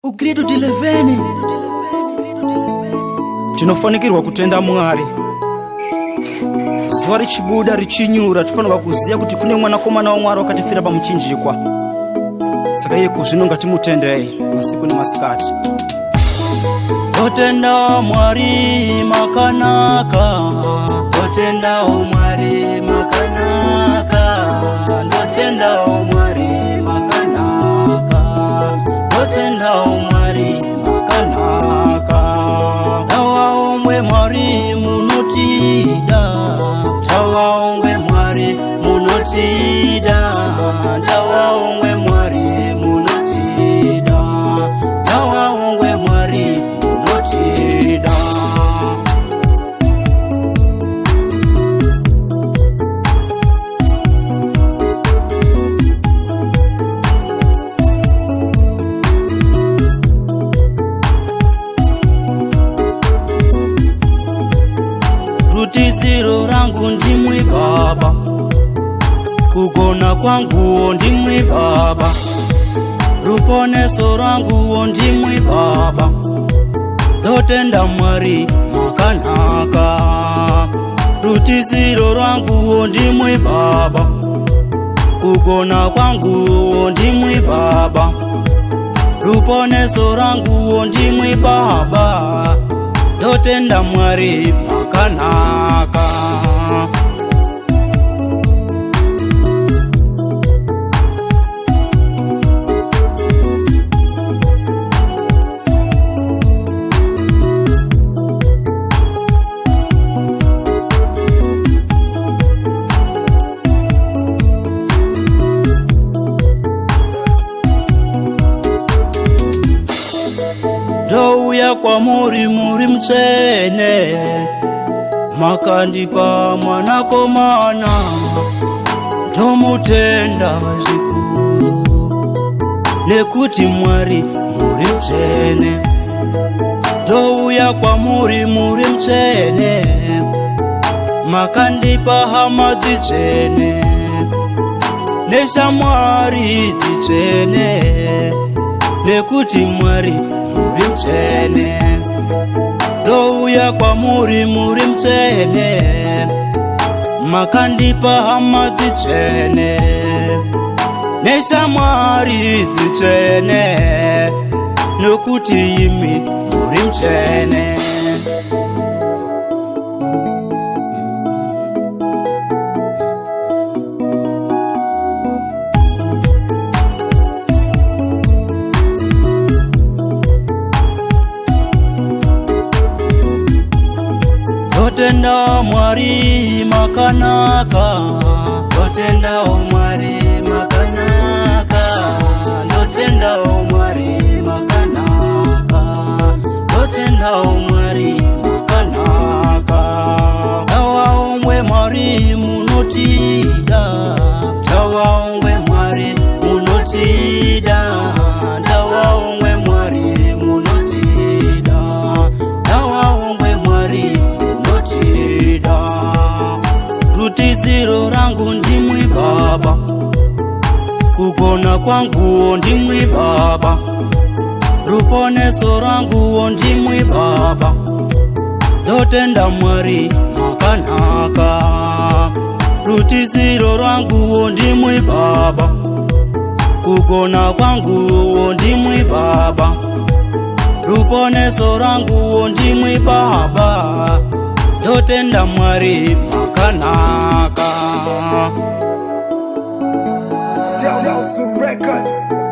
Ugrido dilevene tinofanikirwa kutenda Mwari. Zuva richibuda richinyura tifanirwa kuziva kuti kune mwanakomana waMwari wakatifira pamuchinjikwa. Saka iye kuzvino ngatimutendei masiku nemasikati. Totenda Mwari makanaka, totenda Mwari makanaka, totenda Mwari makanaka, totenda Mwari makanaka. Tawaombe Mwari munotida, tawaombe Mwari munotida, tawaombe Mwari munotida, tawaombe Mwari munotida. Rutiziro rangu ndimwe Baba, kugona kwangu ndimwe Baba, ruponeso rangu ndimwe Baba, totenda Mwari makanaka. Rutiziro rangu ndimwe Baba, kugona kwangu ndimwe Baba, ruponeso rangu ndimwe Baba, totenda Mwari makanaka. Ndouya kwamuri muri mutsvene, makandipa mwanakomana, ndomutenda zvikuru, nekuti Mwari muri mutsvene. Ndouya kwamuri muri mutsvene, makandipa hama dzitsvene, neshamwari dzitsvene, nekuti Mwari muri mutsvene. Ndouya kwamuri muri mutsvene, makandipa hama dzitsvene, neshamwari dzitsvene, nekuti imi muri mutsvene. Totenda Mwari makanaka, totenda Mwari makanaka, totenda Mwari makanaka, totenda Mwari makanaka. Tawaombe Mwari munotida, tawaombe Mwari munotida, tawaombe Mwari munotida, tawaombe Mwari. Rutiziro rangu ndimwe Baba, kugona kwangu ndimwe Baba, ruponeso rangu ndimwe Baba, totenda Mwari makanaka. Rutiziro rangu ndimwe Baba, kugona kwangu ndimwe Baba, ruponeso rangu ndimwe Baba, totenda Mwari makanaka. Celso Records.